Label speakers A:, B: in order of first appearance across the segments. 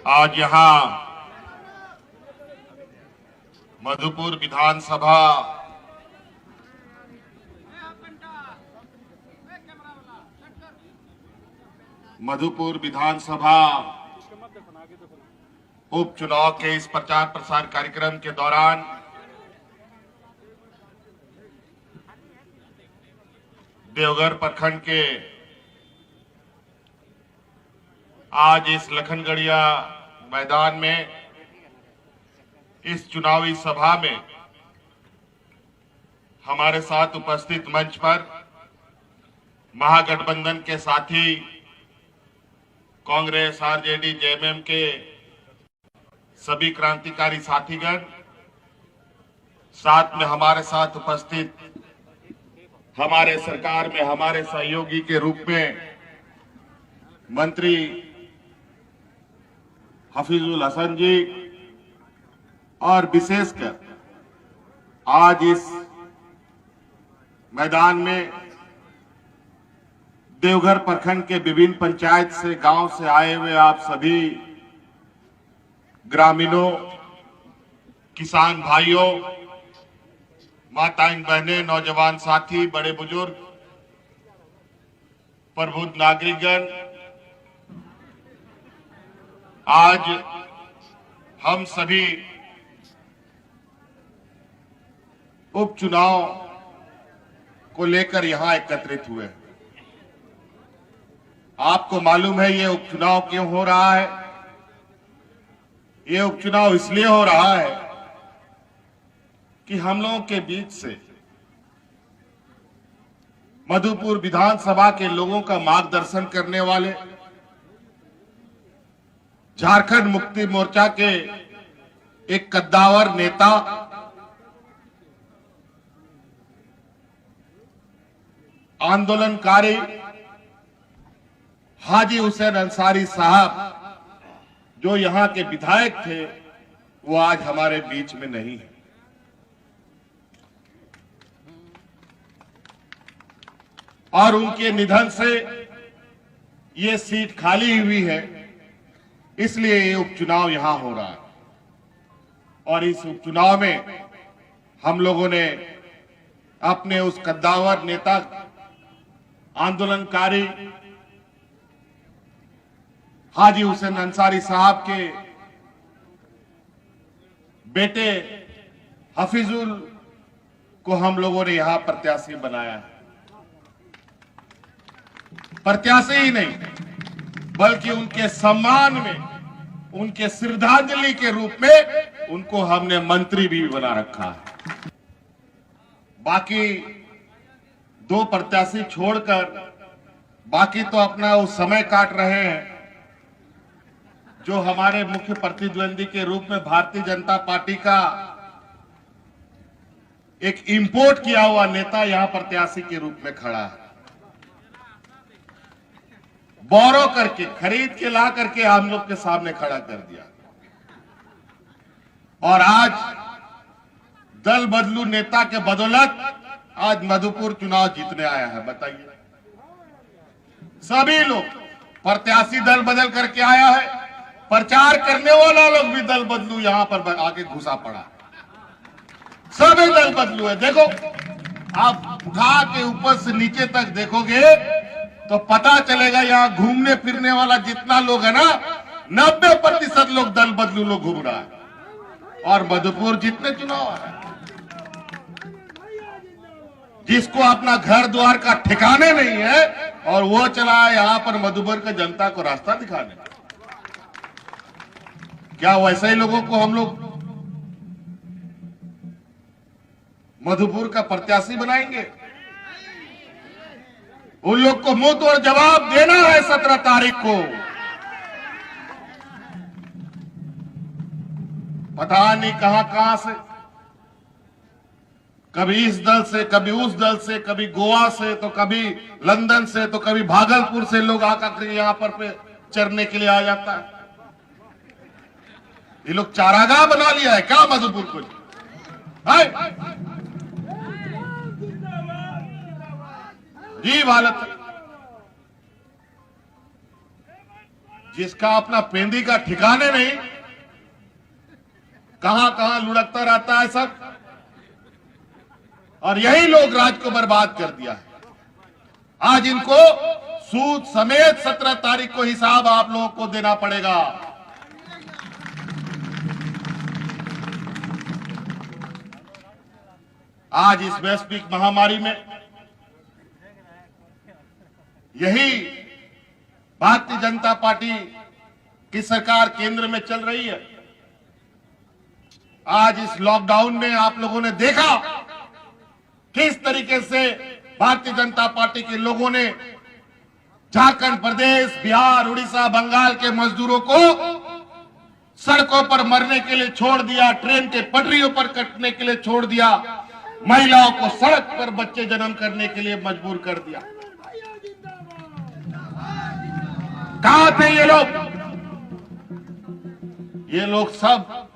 A: आज यहाँ मधुपुर विधानसभा उपचुनाव के इस प्रचार प्रसार कार्यक्रम के दौरान देवघर प्रखंड के आज इस लखनगढ़िया मैदान में इस चुनावी सभा में हमारे साथ उपस्थित मंच पर महागठबंधन के साथी कांग्रेस, आरजेडी, जेएमएम के सभी क्रांतिकारी साथीगण, साथ में हमारे साथ उपस्थित हमारे सरकार में हमारे सहयोगी के रूप में मंत्री हफीजुल हसन जी और विशेषकर आज इस मैदान में देवघर प्रखंड के विभिन्न पंचायत से, गांव से आए हुए आप सभी ग्रामीणों, किसान भाइयों, माताएं, बहनें, नौजवान साथी, बड़े बुजुर्ग, प्रबुद्ध नागरिकगण, आज हम सभी उपचुनाव को लेकर यहां एकत्रित हुए। आपको मालूम है ये उपचुनाव क्यों हो रहा है? ये उपचुनाव इसलिए हो रहा है कि हम लोगों के बीच से मधुपुर विधानसभा के लोगों का मार्गदर्शन करने वाले झारखंड मुक्ति मोर्चा के एक कद्दावर नेता आंदोलनकारी हाजी हुसैन अंसारी साहब, जो यहां के विधायक थे, वो आज हमारे बीच में नहीं है। और उनके निधन से ये सीट खाली हुई है, इसलिए ये उपचुनाव यहां हो रहा है। और इस उपचुनाव में हम लोगों ने अपने उस कद्दावर नेता, आंदोलनकारी हाजी हुसैन अंसारी साहब के बेटे हफीजुल को हम लोगों ने यहां प्रत्याशी बनाया है। प्रत्याशी ही नहीं, बल्कि उनके सम्मान में, उनके श्रद्धांजलि के रूप में उनको हमने मंत्री भी बना रखा है। बाकी दो प्रत्याशी छोड़कर बाकी तो अपना वो समय काट रहे हैं। जो हमारे मुख्य प्रतिद्वंदी के रूप में भारतीय जनता पार्टी का एक इंपोर्ट किया हुआ नेता यहां प्रत्याशी के रूप में खड़ा है। बोरो करके, खरीद के ला करके हम लोग के सामने खड़ा कर दिया। और आज दल बदलू नेता के बदौलत आज मधुपुर चुनाव जीतने आया है। बताइए, सभी लोग, प्रत्याशी दल बदल करके आया है, प्रचार करने वाला लोग भी दल बदलू यहां पर आगे घुसा पड़ा। सभी दल बदलू है। देखो, आप उठा के ऊपर से नीचे तक देखोगे तो पता चलेगा यहां घूमने फिरने वाला जितना लोग है ना, 90% लोग दल बदलू लोग घूम रहा है। और मधुपुर जितने चुनाव है, जिसको अपना घर द्वार का ठिकाने नहीं है और वो चला है यहां पर मधुपुर का जनता को रास्ता दिखाने। क्या वैसे ही लोगों को हम लोग मधुपुर का प्रत्याशी बनाएंगे? उन लोग को मुंह तोड़ जवाब देना है 17 तारीख को। पता नहीं कहां से, कभी इस दल से, कभी उस दल से, कभी गोवा से, तो कभी लंदन से, तो कभी भागलपुर से लोग आकर यहां पर चरने के लिए आ जाता है। ये लोग चारागाह बना लिया है क्या मधुपुर को? अजीब हालत है। जिसका अपना पेंदी का ठिकाने नहीं, कहां कहां लुढ़कता रहता है सब, और यही लोग राज्य को बर्बाद कर दिया है। आज इनको सूद समेत 17 तारीख को हिसाब आप लोगों को देना पड़ेगा। आज इस वैश्विक महामारी में यही भारतीय जनता पार्टी की सरकार केंद्र में चल रही है। आज इस लॉकडाउन में आप लोगों ने देखा किस तरीके से भारतीय जनता पार्टी के लोगों ने झारखंड प्रदेश, बिहार, उड़ीसा, बंगाल के मजदूरों को सड़कों पर मरने के लिए छोड़ दिया, ट्रेन के पटरियों पर कटने के लिए छोड़ दिया, महिलाओं को सड़क पर बच्चे जन्म करने के लिए मजबूर कर दिया। कहां थे ये लोग? ये लोग सब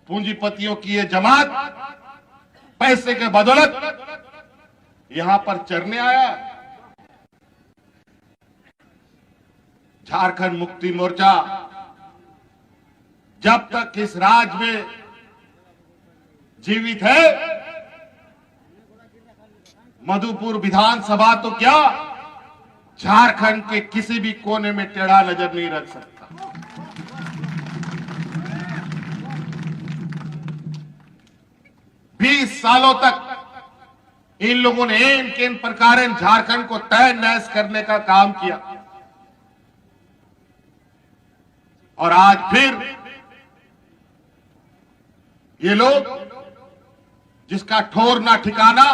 A: पूंजीपतियों की ये जमात पैसे के बदौलत यहां पर चरने आया। झारखंड मुक्ति मोर्चा जब तक इस राज्य में जीवित है, मधुपुर विधानसभा तो क्या, झारखंड के किसी भी कोने में टेढ़ा नजर नहीं रख सकता। बीस सालों तक इन लोगों ने इन किन प्रकार झारखंड को तहस नहस करने का काम किया, और आज फिर ये लोग जिसका ठोर ना ठिकाना,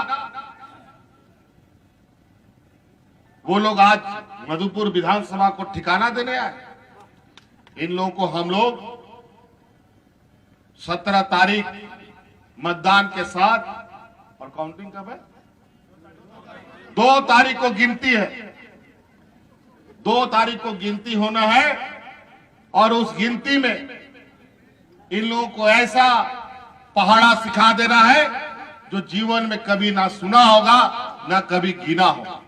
A: वो लोग आज मधुपुर विधानसभा को ठिकाना देने आए। इन लोगों को हम लोग 17 तारीख मतदान के साथ, और काउंटिंग कब है? 2 तारीख को गिनती है, 2 तारीख को गिनती होना है, और उस गिनती में इन लोगों को ऐसा पहाड़ा सिखा देना है जो जीवन में कभी ना सुना होगा ना कभी गिना होगा।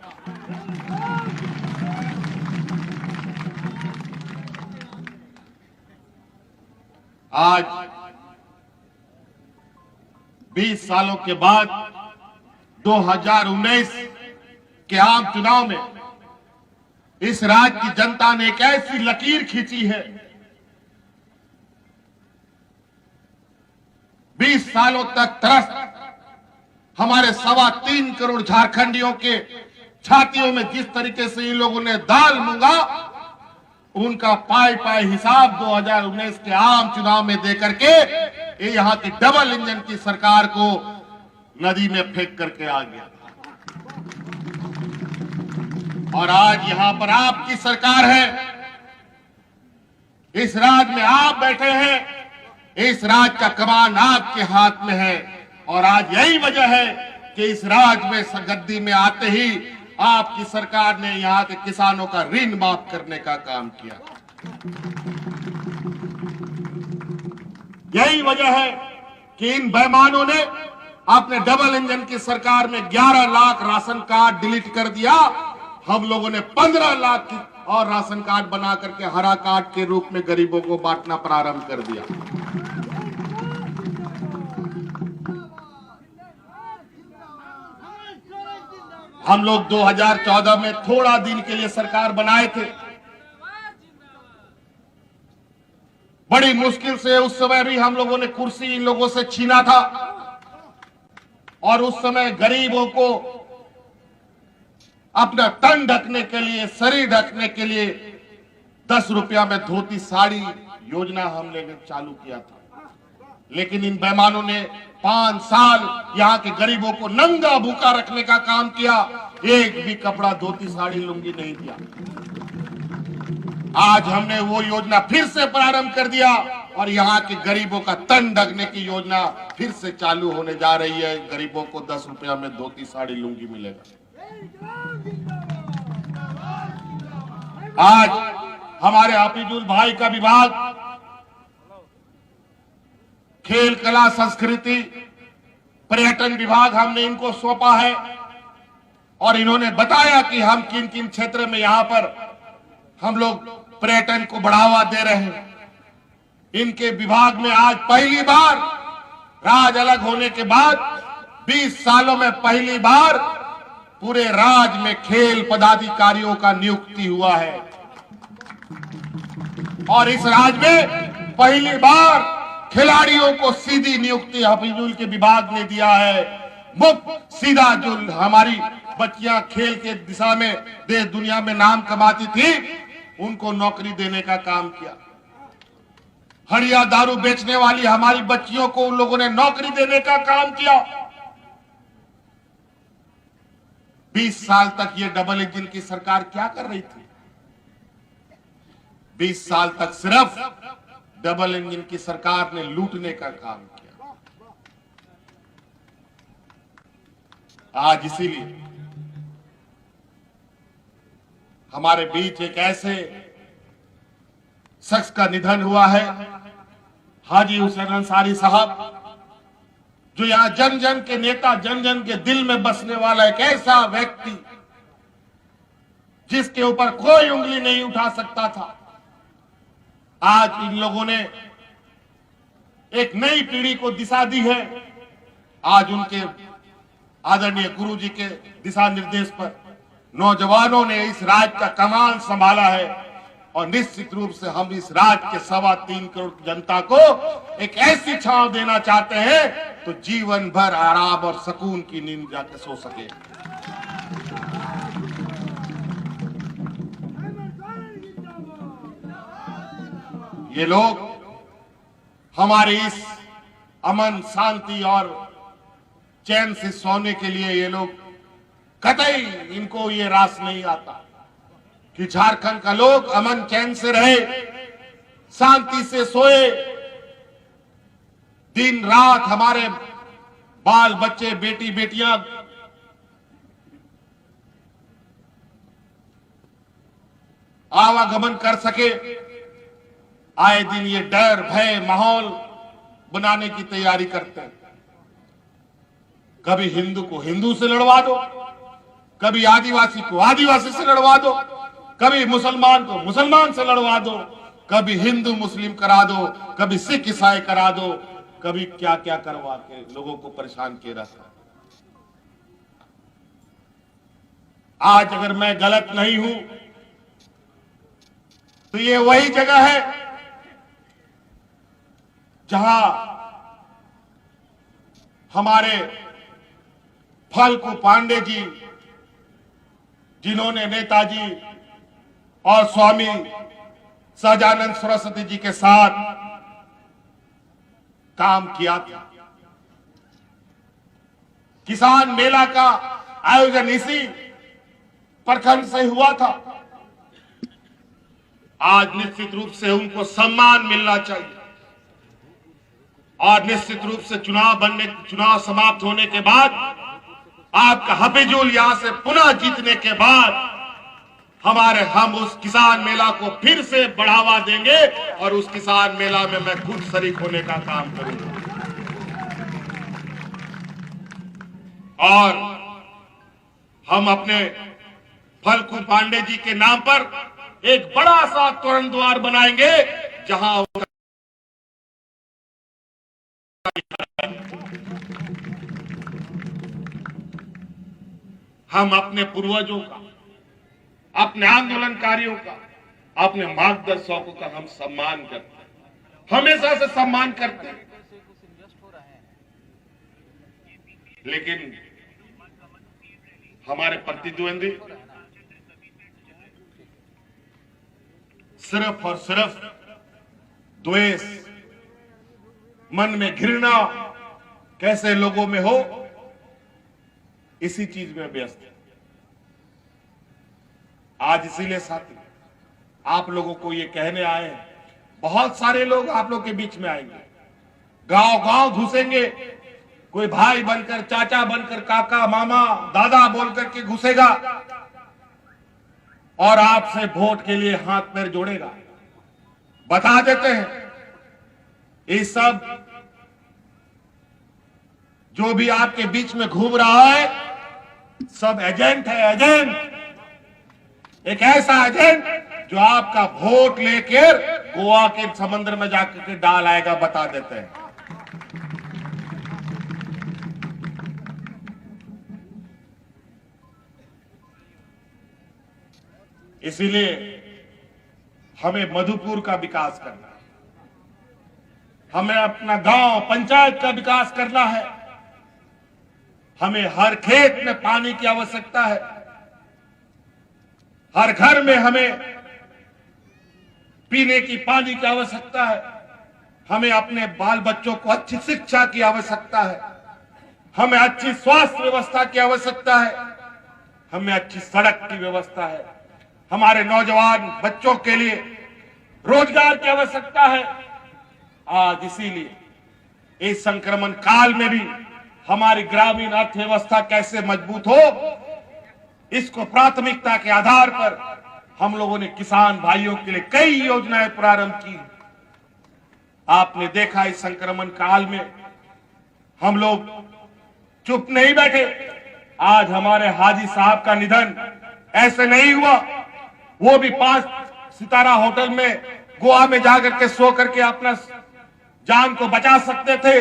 A: आज 20 सालों के बाद 2019 के आम चुनाव में इस राज्य की जनता ने एक ऐसी लकीर खींची है, 20 सालों तक त्रस्त हमारे 3.25 करोड़ झारखंडियों के छातियों में जिस तरीके से इन लोगों ने दाल मूंगा, उनका पाई पाई हिसाब 2019 के आम चुनाव में देकर के ये यहां की डबल इंजन की सरकार को नदी में फेंक करके आ गया। और आज यहां पर आपकी सरकार है, इस राज्य में आप बैठे हैं, इस राज्य का कमान आपके हाथ में है, और आज यही वजह है कि इस राज्य में गद्दी में आते ही आपकी सरकार ने यहां के किसानों का ऋण माफ करने का काम किया। यही वजह है कि इन बेईमानों ने अपने डबल इंजन की सरकार में 11 लाख राशन कार्ड डिलीट कर दिया। हम लोगों ने 15 लाख की और राशन कार्ड बना करके हरा कार्ड के रूप में गरीबों को बांटना प्रारंभ कर दिया। हम लोग 2014 में थोड़ा दिन के लिए सरकार बनाए थे, बड़ी मुश्किल से उस समय भी हम लोगों ने कुर्सी इन लोगों से छीना था, और उस समय गरीबों को अपना तन ढकने के लिए, शरीर ढकने के लिए 10 रुपया में धोती साड़ी योजना हमने चालू किया था। लेकिन इन बेईमानों ने 5 साल यहाँ के गरीबों को नंगा भूखा रखने का काम किया, एक भी कपड़ा, धोती, साड़ी, लुंगी नहीं दिया। आज हमने वो योजना फिर से प्रारंभ कर दिया, और यहाँ के गरीबों का तन ढकने की योजना फिर से चालू होने जा रही है। गरीबों को 10 रुपया में धोती, साड़ी, लुंगी मिलेगा। आज हमारे हाफिजुल भाई का विभाग खेल, कला, संस्कृति, पर्यटन विभाग हमने इनको सौंपा है, और इन्होंने बताया कि हम किन किन क्षेत्र में यहां पर हम लोग पर्यटन को बढ़ावा दे रहे हैं। इनके विभाग में आज पहली बार राज्य अलग होने के बाद 20 सालों में पहली बार पूरे राज्य में खेल पदाधिकारियों का नियुक्ति हुआ है और इस राज्य में पहली बार खिलाड़ियों को सीधी नियुक्ति हफीजुल के विभाग ने दिया है। मुफ्त सीधा जो हमारी बच्चियां खेल के दिशा में देश दुनिया में नाम कमाती थी उनको नौकरी देने का काम किया। हड़िया दारू बेचने वाली हमारी बच्चियों को उन लोगों ने नौकरी देने का काम किया। 20 साल तक ये डबल इंजन की सरकार क्या कर रही थी? 20 साल तक सिर्फ डबल इंजन की सरकार ने लूटने का काम किया। आज इसीलिए हमारे बीच एक ऐसे शख्स का निधन हुआ है, हाजी हुसैन अंसारी साहब, जो यहां जन जन के नेता, जन जन के दिल में बसने वाला एक ऐसा व्यक्ति जिसके ऊपर कोई उंगली नहीं उठा सकता था। आज इन लोगों ने एक नई पीढ़ी को दिशा दी है। आज उनके आदरणीय गुरुजी के दिशा निर्देश पर नौजवानों ने इस राज्य का कमान संभाला है और निश्चित रूप से हम इस राज्य के 3.25 करोड़ जनता को एक ऐसी छांव देना चाहते हैं तो जीवन भर आराम और सुकून की नींद जाके सो सके। ये लोग हमारे इस अमन, शांति और चैन से सोने के लिए ये लोग कतई इनको ये रास नहीं आता कि झारखंड का लोग अमन चैन से रहे, शांति से सोए। दिन रात हमारे बाल बच्चे, बेटी बेटियां आवागमन कर सके। आए दिन ये डर भय माहौल बनाने की तैयारी करते हैं। कभी हिंदू को हिंदू से लड़वा दो, कभी आदिवासी को आदिवासी से लड़वा दो, कभी मुसलमान को मुसलमान से लड़वा दो, कभी हिंदू मुस्लिम करा दो, कभी सिख ईसाई करा दो, कभी क्या क्या करवा के लोगों को परेशान किए रखा। आज अगर मैं गलत नहीं हूं तो ये वही जगह है जहां हमारे फल्गु पांडे जी, जिन्होंने नेताजी और स्वामी सहजानंद सरस्वती जी के साथ काम किया था। किसान मेला का आयोजन इसी प्रखंड से हुआ था। आज निश्चित रूप से उनको सम्मान मिलना चाहिए और निश्चित रूप से चुनाव समाप्त होने के बाद आपका हफीजुल यहां से पुनः जीतने के बाद हम उस किसान मेला को फिर से बढ़ावा देंगे और उस किसान मेला में मैं खुद शरीक होने का काम करूंगा। और हम अपने फल्गु पांडे जी के नाम पर एक बड़ा सा तोरण द्वार बनाएंगे जहां हम अपने पूर्वजों का, अपने आंदोलनकारियों का, अपने मार्गदर्शकों का हम सम्मान करते हैं, हमेशा से सम्मान करते हैं। लेकिन हमारे प्रतिद्वंदी सिर्फ और सिर्फ द्वेष, मन में घृणा कैसे लोगों में हो, इसी चीज में व्यस्त है। आज इसीलिए साथी आप लोगों को ये कहने आए हैं, बहुत सारे लोग आप लोग के बीच में आएंगे, गांव गांव घुसेंगे, कोई भाई बनकर, चाचा बनकर, काका मामा दादा बोलकर के घुसेगा और आपसे वोट के लिए हाथ पैर जोड़ेगा। बता देते हैं, ये सब जो भी आपके बीच में घूम रहा है सब एजेंट है, एजेंट। एक ऐसा एजेंट जो आपका वोट लेकर गोवा के समुद्र में जाकर के डाल आएगा, बता देते हैं। इसीलिए हमें मधुपुर का विकास करना है, हमें अपना गांव पंचायत का विकास करना है, हमें हर खेत में पानी की आवश्यकता है, हर घर में हमें पीने की पानी की आवश्यकता है, हमें अपने बाल बच्चों को अच्छी शिक्षा की आवश्यकता है, हमें अच्छी स्वास्थ्य व्यवस्था की आवश्यकता है, हमें अच्छी सड़क की व्यवस्था है, हमारे नौजवान बच्चों के लिए रोजगार की आवश्यकता है। आज इसीलिए इस संक्रमण काल में भी हमारी ग्रामीण अर्थव्यवस्था कैसे मजबूत हो, इसको प्राथमिकता के आधार पर हम लोगों ने किसान भाइयों के लिए कई योजनाएं प्रारंभ की। आपने देखा इस संक्रमण काल में हम लोग चुप नहीं बैठे। आज हमारे हाजी साहब का निधन ऐसे नहीं हुआ, वो भी 5 सितारा होटल में गोवा में जाकर के सो करके अपना जान को बचा सकते थे,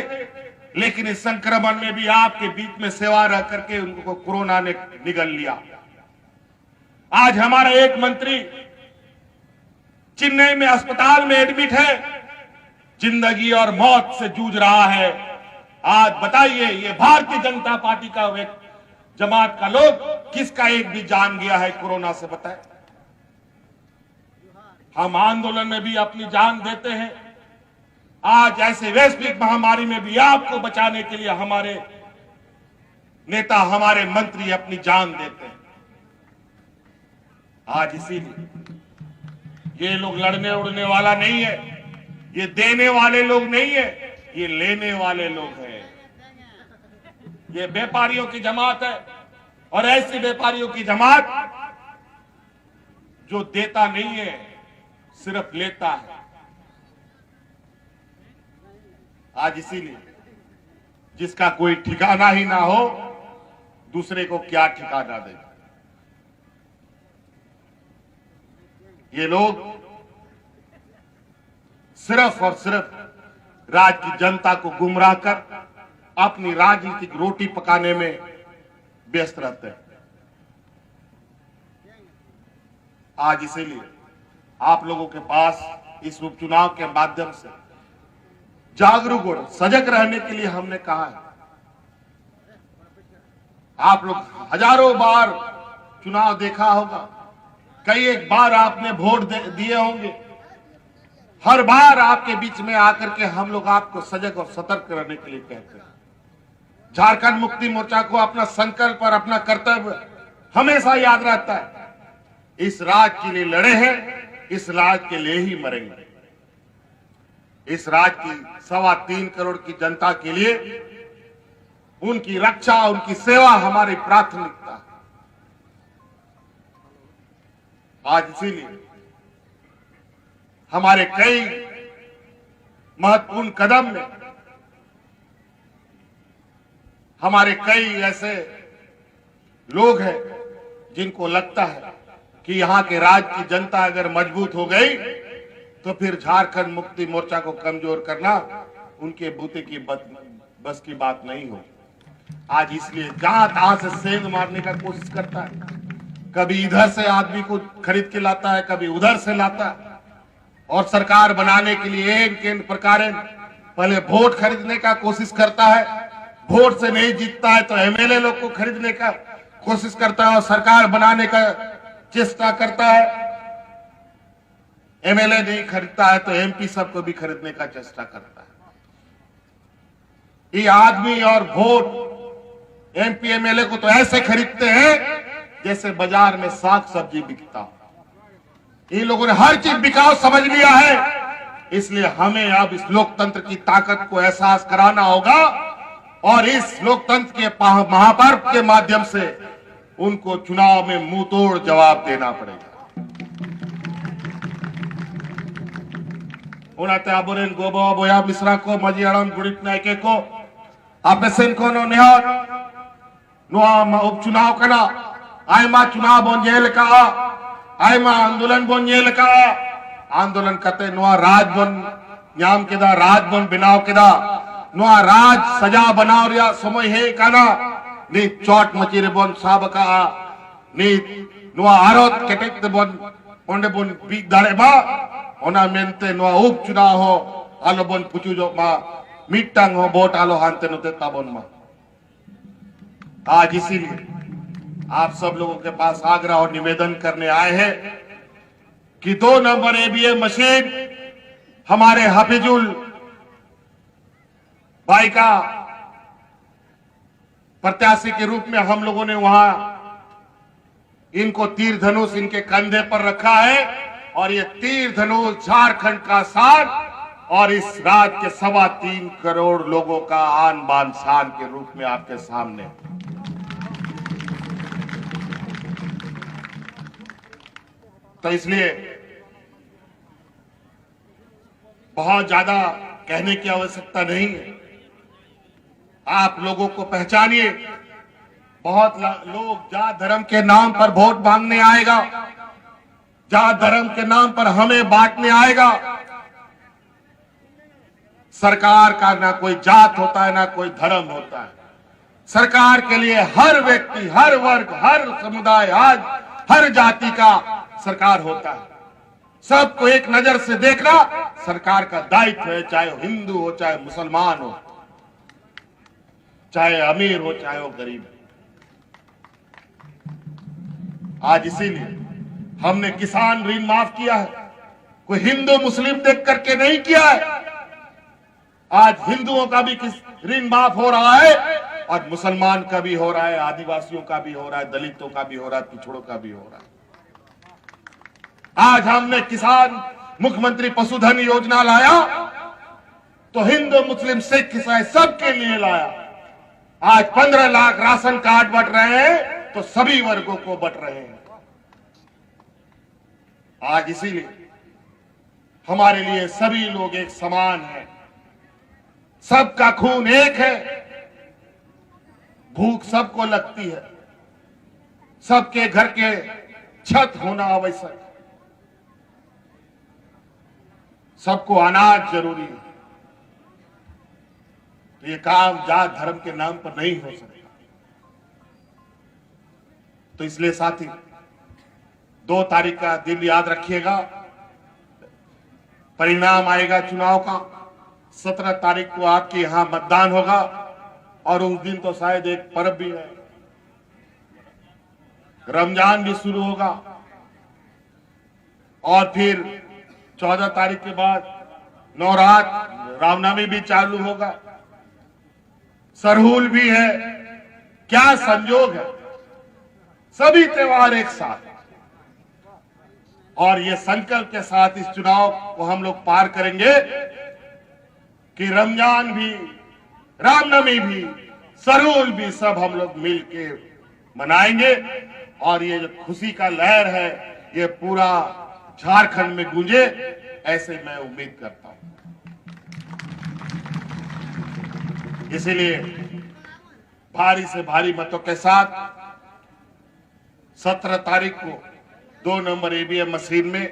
A: लेकिन इस संक्रमण में भी आपके बीच में सेवा रह करके उनको कोरोना ने निगल लिया। आज हमारा एक मंत्री चेन्नई में अस्पताल में एडमिट है, जिंदगी और मौत से जूझ रहा है। आज बताइए, ये भारतीय जनता पार्टी का जमात का लोग किसका एक भी जान गया है कोरोना से? बताए। हम आंदोलन में भी अपनी जान देते हैं, आज ऐसे वैश्विक महामारी में भी आपको बचाने के लिए हमारे नेता, हमारे मंत्री अपनी जान देते हैं। आज इसीलिए ये लोग लड़ने उड़ने वाला नहीं है, ये देने वाले लोग नहीं है, ये लेने वाले लोग हैं। ये व्यापारियों की जमात है, और ऐसी व्यापारियों की जमात जो देता नहीं है, सिर्फ लेता है। आज इसीलिए जिसका कोई ठिकाना ही ना हो, दूसरे को क्या ठिकाना दे। ये लोग सिर्फ और सिर्फ राज्य की जनता को गुमराह कर अपनी राजनीतिक रोटी पकाने में व्यस्त रहते हैं। आज इसीलिए आप लोगों के पास इस उपचुनाव के माध्यम से जागरूक और सजग रहने के लिए हमने कहा है। आप लोग हजारों बार चुनाव देखा होगा, कई एक बार आपने वोट दिए होंगे, हर बार आपके बीच में आकर के हम लोग आपको सजग और सतर्क रहने के लिए कहते हैं। झारखंड मुक्ति मोर्चा को अपना संकल्प और अपना कर्तव्य हमेशा याद रहता है। इस राज्य के लिए लड़े हैं, इस राज्य के लिए ही मरेंगे। इस राज्य की 3.25 करोड़ की जनता के लिए उनकी रक्षा, उनकी सेवा हमारी प्राथमिकता है। आज इसीलिए हमारे कई महत्वपूर्ण कदम में हमारे कई ऐसे लोग हैं जिनको लगता है कि यहां के राज्य की जनता अगर मजबूत हो गई तो फिर झारखंड मुक्ति मोर्चा को कमजोर करना उनके बूते की बस की बात नहीं हो। आज इसलिए जहां तहां से सेंध मारने का कोशिश करता है, कभी इधर से आदमी को खरीद के लाता है, कभी उधर से लाता है, और सरकार बनाने के लिए एक प्रकार पहले वोट खरीदने का कोशिश करता है, वोट से नहीं जीतता है तो एमएलए लोग को खरीदने का कोशिश करता है और सरकार बनाने का चेष्टा करता है। एमएलए नहीं खरीदता है तो एमपी सबको भी खरीदने का चेष्टा करता है। ये आदमी और वोट एमपी एमएलए को तो ऐसे खरीदते हैं जैसे बाजार में साग सब्जी बिकता हो। इन लोगों ने हर चीज बिकाऊ समझ लिया है। इसलिए हमें अब इस लोकतंत्र की ताकत को एहसास कराना होगा और इस लोकतंत्र के महापर्व के माध्यम से उनको चुनाव में मुंह तोड़ जवाब देना पड़ेगा। उनाते आबोरेन गोबो बोया मिश्रा को मजियाड़म गुड़ित नायके को आपेसेन को नो निहार उपचुनाव कना आयमा चुनाव बोन जेल का आयमा आंदोलन बोन जेल का आंदोलन करते नुआ राज बोन न्याम केदा राज बोन बिनाव केदा नुआ राज सजा बनाव रिया समय है काना नी चोट मचीरे बोन साब का नी नुआ आरोत केटेक बोन ओंडे बोन बी दाड़े बा ओना मेनते नुआ उपचुनाव हो आलो बोन पुचु जो मा मिट्टांग हो वोट आलो हानते नुते ताबोन मा आज इसीलिए आप सब लोगों के पास आग्रह और निवेदन करने आए हैं कि 2 नंबर ईवीएम मशीन हमारे हाफिजुल भाई का प्रत्याशी के रूप में हम लोगों ने वहां इनको तीर धनुष इनके कंधे पर रखा है और ये तीर धनुष झारखंड का शान और इस राज्य के 3.25 करोड़ लोगों का आन बान शान के रूप में आपके सामने। तो इसलिए बहुत ज्यादा कहने की आवश्यकता नहीं है। आप लोगों को पहचानिए। बहुत लोग जात धर्म के नाम पर वोट मांगने आएगा, जात धर्म के नाम पर हमें बांटने आएगा। सरकार का ना कोई जात होता है ना कोई धर्म होता है। सरकार के लिए हर व्यक्ति, हर वर्ग, हर समुदाय, आज हर जाति का सरकार होता है। सबको एक नजर से देखना सरकार का दायित्व है, चाहे वो हिंदू हो, चाहे मुसलमान हो, चाहे अमीर हो, चाहे वो गरीब हो। आज इसीलिए हमने किसान ऋण माफ किया है। कोई हिंदू मुस्लिम देख करके नहीं किया है। आज हिंदुओं का भी ऋण माफ हो रहा है और मुसलमान का भी हो रहा है, आदिवासियों का भी हो रहा है, दलितों का भी हो रहा है, पिछड़ों का भी हो रहा है। आज हमने किसान मुख्यमंत्री पशुधन योजना लाया तो हिंदू मुस्लिम सिख ईसाई सबके लिए लाया। आज 15 लाख राशन कार्ड बंट रहे हैं तो सभी वर्गों को बंट रहे हैं। आज इसीलिए हमारे लिए सभी लोग एक समान हैं, सबका खून एक है। भूख सबको लगती है, सबके घर के छत होना आवश्यक, सबको अनाज जरूरी है। तो ये काम जात धर्म के नाम पर नहीं हो सकता। तो इसलिए साथी 2 तारीख का दिन याद रखिएगा। परिणाम आएगा चुनाव का। 17 तारीख को आपके यहां मतदान होगा और उस दिन तो शायद एक पर्व भी है, रमजान भी शुरू होगा और फिर 14 तारीख के बाद नवरात्र रामनवमी भी चालू होगा, सरहुल भी है। क्या संयोग है, सभी त्योहार एक साथ। और ये संकल्प के साथ इस चुनाव को हम लोग पार करेंगे कि रमजान भी, रामनवमी भी, सरहुल भी सब हम लोग मिलके मनाएंगे और ये जो खुशी का लहर है ये पूरा झारखंड में गूंजे, ऐसे मैं उम्मीद करता हूं। इसीलिए भारी से भारी मतों के साथ 17 तारीख को 2 नंबर ईवीएम मशीन में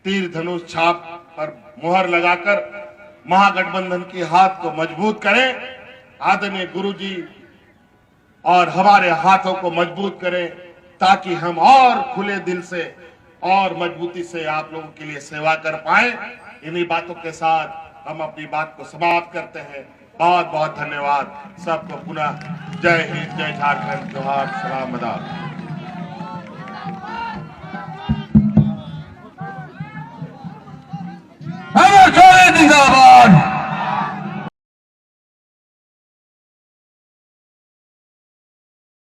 A: तीर धनुष छाप पर मुहर लगाकर महागठबंधन की हाथ को मजबूत करें। आदरणीय गुरुजी और हमारे हाथों को मजबूत करें ताकि हम और खुले दिल से और मजबूती से आप लोगों के लिए सेवा कर पाए। इन्हीं बातों के साथ हम अपनी बात को समाप्त करते हैं। बहुत बहुत धन्यवाद सबको। पुनः जय हिंद, जय झारखंड, जोहार, सलाम, आदाब।